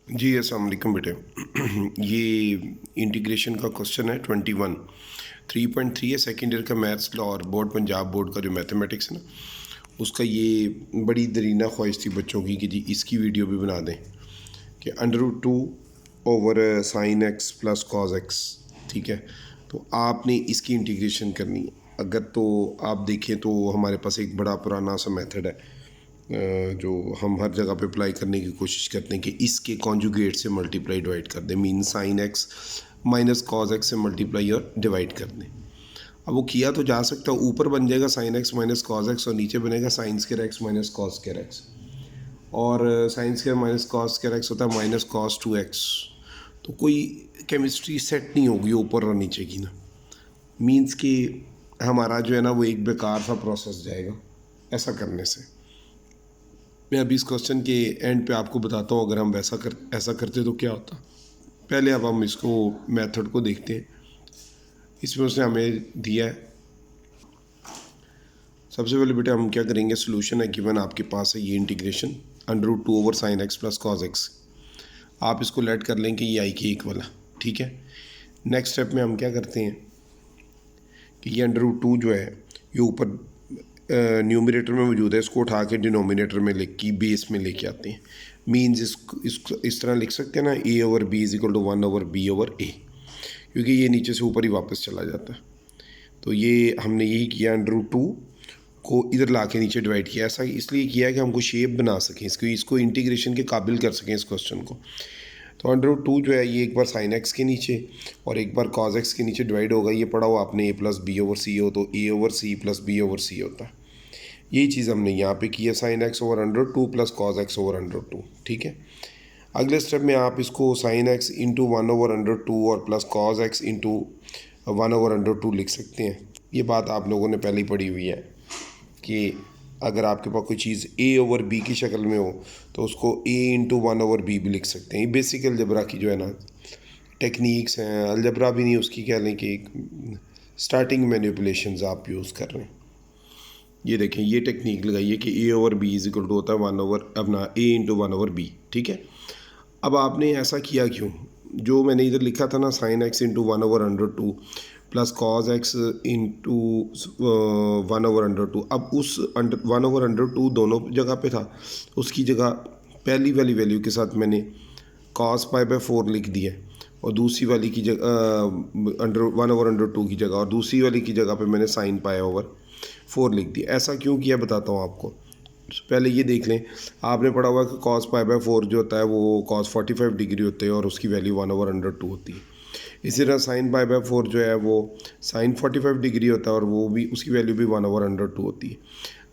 जी अस्सलाम वालेकुम बेटे। ये इंटीग्रेशन का क्वेश्चन है 21 3.3 है, सेकेंड ईयर का मैथ्स लॉ और बोर्ड पंजाब बोर्ड का जो मैथमेटिक्स है ना, उसका ये बड़ी दरीना ख्वाहिश थी बच्चों की कि जी इसकी वीडियो भी बना दें कि √2/sin x plus cos x। ठीक है, तो आपने इसकी इंटीग्रेशन करनी है। अगर तो आप देखें तो हमारे पास एक बड़ा पुराना सा मेथड है जो हम हर जगह पे अप्लाई करने की कोशिश करते हैं कि इसके कॉन्जुगेट से मल्टीप्लाई डिवाइड कर दें, mean sine X minus cos x से मल्टीप्लाई और डिवाइड कर दें। अब वो किया तो जा सकता है, ऊपर बन जाएगा sine X minus cos X और नीचे बनेगा sine square X minus cos square X, और sine square minus cos square X होता है माइनस कॉज 2x। तो कोई केमिस्ट्री सेट नहीं होगी ऊपर और नीचे की ना, मीन्स कि हमारा जो है ना वो एक बेकार सा प्रोसेस जाएगा ऐसा करने से। मैं अभी इस क्वेश्चन के एंड पे आपको बताता हूँ अगर हम ऐसा करते तो क्या होता। पहले अब हम इसको मेथड को देखते हैं। इसमें उसने हमें दिया है, सबसे पहले बेटा हम क्या करेंगे, सोल्यूशन है गिवन आपके पास है ये integration √2/sin x plus cos x। आप इसको लेट कर लें कि ये आई के एक वाला। ठीक है, नेक्स्ट स्टेप में हम क्या करते हैं कि ये √2 जो है ये ऊपर न्यूमरेटर में मौजूद है, इसको उठा के डिनोमिनेटर में लिख के बेस में लेके आते हैं। मीन्स इस तरह लिख सकते हैं ना, a/b = 1/b/a, क्योंकि ये नीचे से ऊपर ही वापस चला जाता है। तो ये हमने यही किया, √2 को इधर ला के नीचे डिवाइड किया। ऐसा इसलिए किया है कि हमको शेप बना सकें, इसको इंटीग्रेशन के काबिल कर सकें इस क्वेश्चन को। तो √2 जो है ये एक बार साइन एक्स के नीचे और एक बार कॉज एक्स के नीचे डिवाइड होगा। ये पढ़ा हो आपने a+b/c हो तो a/c + b/c होता है। यही चीज़ हमने यहाँ पे की है, sign x/√2 plus cos x/√2। ठीक है, अगले स्टेप में आप इसको साइन x इंटू 1/√2 और प्लस कॉज x इंटू 1/√2 लिख सकते हैं। ये बात आप लोगों ने पहले ही पढ़ी हुई है कि अगर आपके पास कोई चीज़ a/b की शक्ल में हो तो उसको a इंटू 1/b भी लिख सकते हैं। ये बेसिक अलजबरा की जो है ना टेक्निक्स हैं, अलजबरा भी नहीं उसकी कह लें कि स्टार्टिंग मैनिपुलेशंस आप यूज़ कर रहे हैं। ये देखें, ये टेक्निक लगाइए कि a/b = होता है 1 अपना a इंटू 1/b। ठीक है, अब आपने ऐसा किया क्यों, जो मैंने इधर लिखा था ना sine x into 1/√2 plus cos x into 1/√2, अब उस 1/√2 दोनों जगह पे था, उसकी जगह पहली वाली वैल्यू के साथ मैंने कॉस π/4 लिख दिया और दूसरी वाली की जगह 1/√2 की जगह और दूसरी वाली की जगह पे मैंने साइन π/4 लिख दिया। ऐसा क्यों किया बताता हूँ आपको। पहले ये देख लें, आपने पढ़ा हुआ कि cos π/4 जो होता है वो cos 45 डिग्री होते हैं और उसकी वैल्यू 1/√2 होती है। इसी तरह sin π/4 जो है वो sin 45 डिग्री होता है और वो भी उसकी वैल्यू भी 1/√2 होती है।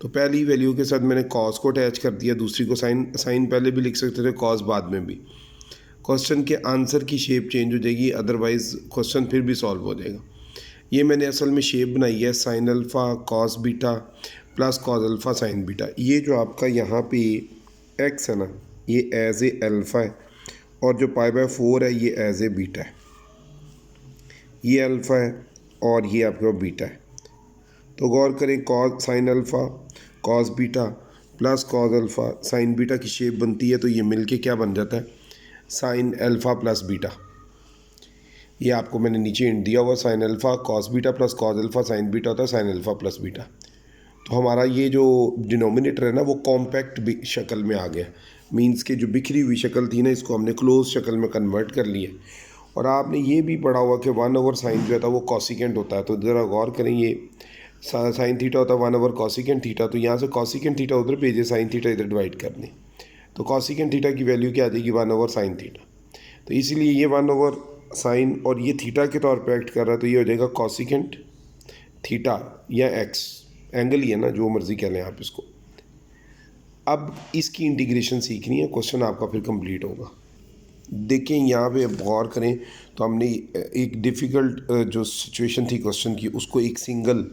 तो पहली वैल्यू के साथ मैंने cos को अटैच कर दिया, दूसरी को साइन पहले भी लिख सकते थे, cos बाद में भी। क्वेश्चन के आंसर की शेप चेंज हो जाएगी, अदरवाइज़ क्वेश्चन फिर भी सॉल्व हो जाएगा। ये मैंने असल में शेप बनाई है sine alpha cos beta plus cos alpha sine beta. ये जो आपका यहाँ पे एक्स है ना, ये एज ए अल्फ़ा है और जो π/4 है ये एज ए बीटा है। ये अल्फ़ा है और ये आपके पास बीटा है। तो गौर करें, cos sine alpha cos beta plus cos alpha sine beta की शेप बनती है, तो ये मिलके क्या बन जाता है, साइन अल्फ़ा प्लस बीटा। ये आपको मैंने नीचे इंट दिया हुआ, sine alpha cos beta plus cos alpha sine beta होता है साइन अल्फ़ा प्लस बीटा। तो हमारा ये जो डिनोमिनेटर है ना वो कॉम्पैक्ट शक्ल में आ गया, मींस के जो बिखरी हुई शक्ल थी ना इसको हमने क्लोज शक्ल में कन्वर्ट कर लिया। और आपने ये भी पढ़ा हुआ कि 1/sin जो है था वो कॉसिकेंट होता है। तो ज़रा गौर करें, ये साइन थीटा होता है 1/cosecant थीटा, तो यहाँ से कॉसिकेंट थीटा उधर भेजे, साइन थीटा इधर डिवाइड कर दें, तो कॉसिकेंट थीटा की वैल्यू क्या आ जाएगी, 1/sin थीटा। तो इसीलिए ये 1/sin और ये थीटा के तौर पे एक्ट कर रहा है, तो ये हो जाएगा कॉसिकेंट थीटा या एक्स, एंगल ही है ना, जो मर्ज़ी कह लें आप इसको। अब इसकी इंटीग्रेशन सीखनी है, क्वेश्चन आपका फिर कंप्लीट होगा। देखें यहाँ पे गौर करें, तो हमने एक डिफ़िकल्ट जो सिचुएशन थी क्वेश्चन की उसको एक सिंगल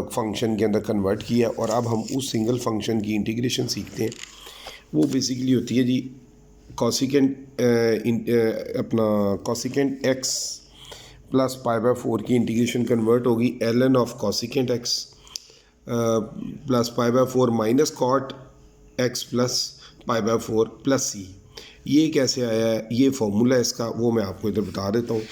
फंक्शन के अंदर कन्वर्ट किया और अब हम उस सिंगल फंक्शन की इंटीग्रेशन सीखते हैं। वो बेसिकली होती है जी कॉसिकेंट अपना कॉसिकेंट एक्स प्लस π/4 की इंटीग्रेशन कन्वर्ट होगी ln of cosecant X plus π/4 minus cot X plus π/4 plus C. ये कैसे आया है, ये फॉर्मूला है इसका, वो मैं आपको इधर बता देता हूँ।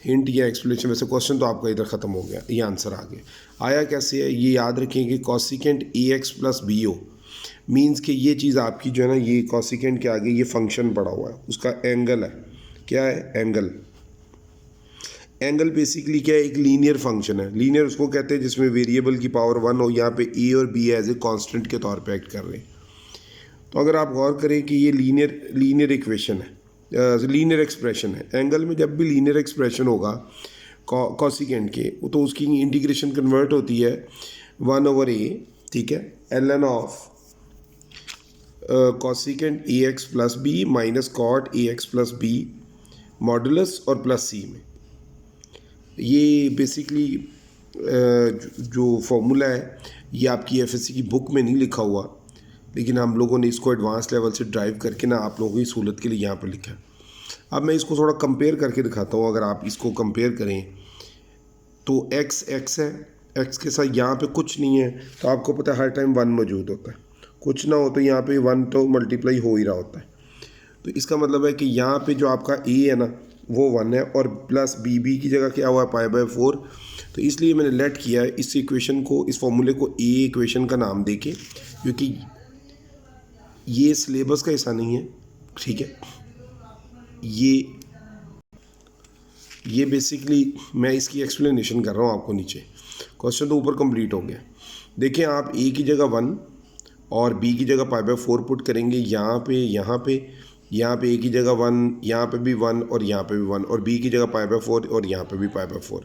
हिंट या एक्सप्लेनेशन, वैसे क्वेश्चन तो आपका इधर ख़त्म हो गया, ये आंसर आ गया। आया कैसे है, ये याद रखें कि cosecant A X plus B O means कि ये चीज़ आपकी जो है ना, ये कॉसिकेंट के आगे ये फंक्शन पड़ा हुआ है, उसका एंगल है। क्या है? एंगल। एंगल बेसिकली क्या है? एक लीनियर फंक्शन है। लीनियर उसको कहते हैं जिसमें वेरिएबल की पावर 1 हो, यहाँ पे ए और बी एज ए कांस्टेंट के तौर पे एक्ट कर रहे हैं। तो अगर आप गौर करें कि ये लीनियर इक्वेशन है, लीनियर एक्सप्रेशन है। एंगल में जब भी लीनियर एक्सप्रेशन होगा कॉसिकेंट के, तो उसकी इंटीग्रेशन कन्वर्ट होती है 1/a, ठीक है, ln of cosecant A X plus B minus cot A X plus B modulus और प्लस सी में। ये बेसिकली जो फॉर्मूला है ये आपकी एफएससी की बुक में नहीं लिखा हुआ, लेकिन हम लोगों ने इसको एडवांस लेवल से ड्राइव करके ना आप लोगों की सहूलत के लिए यहाँ पर लिखा है। अब मैं इसको थोड़ा कंपेयर करके दिखाता हूँ। अगर आप इसको कंपेयर करें तो x है, x के साथ यहाँ पे कुछ नहीं है, तो आपको पता है हर टाइम 1 मौजूद होता है। कुछ ना हो तो यहाँ पे 1 तो मल्टीप्लाई हो ही रहा होता है। तो इसका मतलब है कि यहाँ पे जो आपका a है ना वो 1 है, और प्लस बी की जगह क्या हुआ है, π/4। तो इसलिए मैंने लेट किया है इस इक्वेशन को, इस फॉर्मूले को ए इक्वेशन का नाम देके, क्योंकि ये सिलेबस का हिस्सा नहीं है, ठीक है। ये बेसिकली मैं इसकी एक्सप्लेनेशन कर रहा हूँ आपको नीचे। क्वेश्चन तो ऊपर कंप्लीट हो गया। देखिए आप a की जगह 1 और b की जगह π/4 पुट करेंगे, यहाँ पे a की जगह 1, यहाँ पे भी 1 और यहाँ पे भी 1, और b की जगह π/4 और यहाँ पे भी π/4।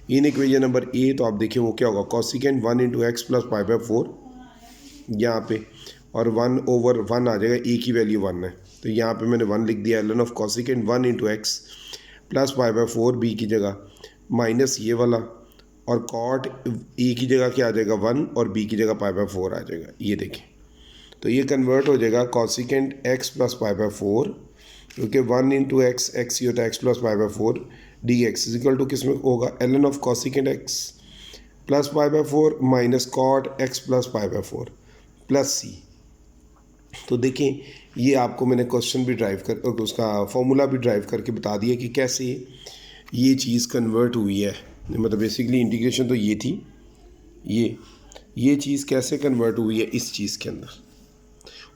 इन इक्वेशन नंबर a, तो आप देखिए वो क्या होगा, कॉसिकेंट 1 इंटू एक्स प्लस π/4 यहाँ पे, और 1/1 आ जाएगा, a की वैल्यू 1 है तो यहाँ पे मैंने 1 लिख दिया। ln of cosecant 1 into X plus π/4 B की जगह माइनस ये वाला, और कॉट ए की जगह क्या आ जाएगा 1 और बी की जगह π/4 आ जाएगा। ये देखें तो ये कन्वर्ट हो जाएगा कॉसिकेंट x प्लस π/4, क्योंकि 1 इंटू एक्स ही होता है X plus π/4 D X equal to किस में होगा, ln of cosecant x plus π/4 minus cot x plus π/4 plus C. तो देखें ये आपको मैंने क्वेश्चन भी ड्राइव कर, उसका फॉर्मूला भी ड्राइव करके बता दिया कि कैसे ये चीज़ कन्वर्ट हुई है। मतलब बेसिकली इंटीग्रेशन तो ये थी, ये चीज़ कैसे कन्वर्ट हुई है इस चीज़ के अंदर।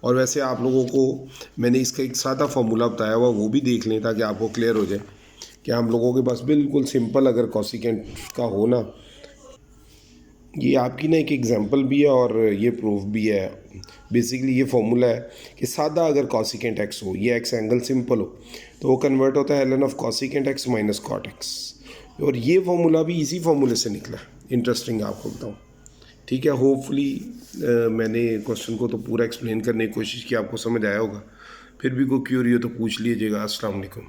और वैसे आप लोगों को मैंने इसका एक सादा फार्मूला बताया हुआ, वो भी देख लें ताकि आपको क्लियर हो जाए कि हम लोगों के पास बिल्कुल सिंपल अगर कॉसिकेंट का हो ना, ये आपकी ना एक एग्जांपल भी है और ये प्रूफ भी है। बेसिकली ये फॉर्मूला है कि सादा अगर कॉसिकेंट एक्स हो, ये एक्स एंगल सिंपल हो, तो वो कन्वर्ट होता है ln of cosecant X minus cot X. और ये फॉर्मूला भी इसी फॉर्मूले से निकला। इंटरेस्टिंग आपको बताऊँ, ठीक है। होपफुली मैंने क्वेश्चन को तो पूरा एक्सप्लेन करने की कोशिश की, आपको समझ आया होगा। फिर भी कोई क्यूरी हो तो पूछ लीजिएगा। अस्सलाम वालेकुम।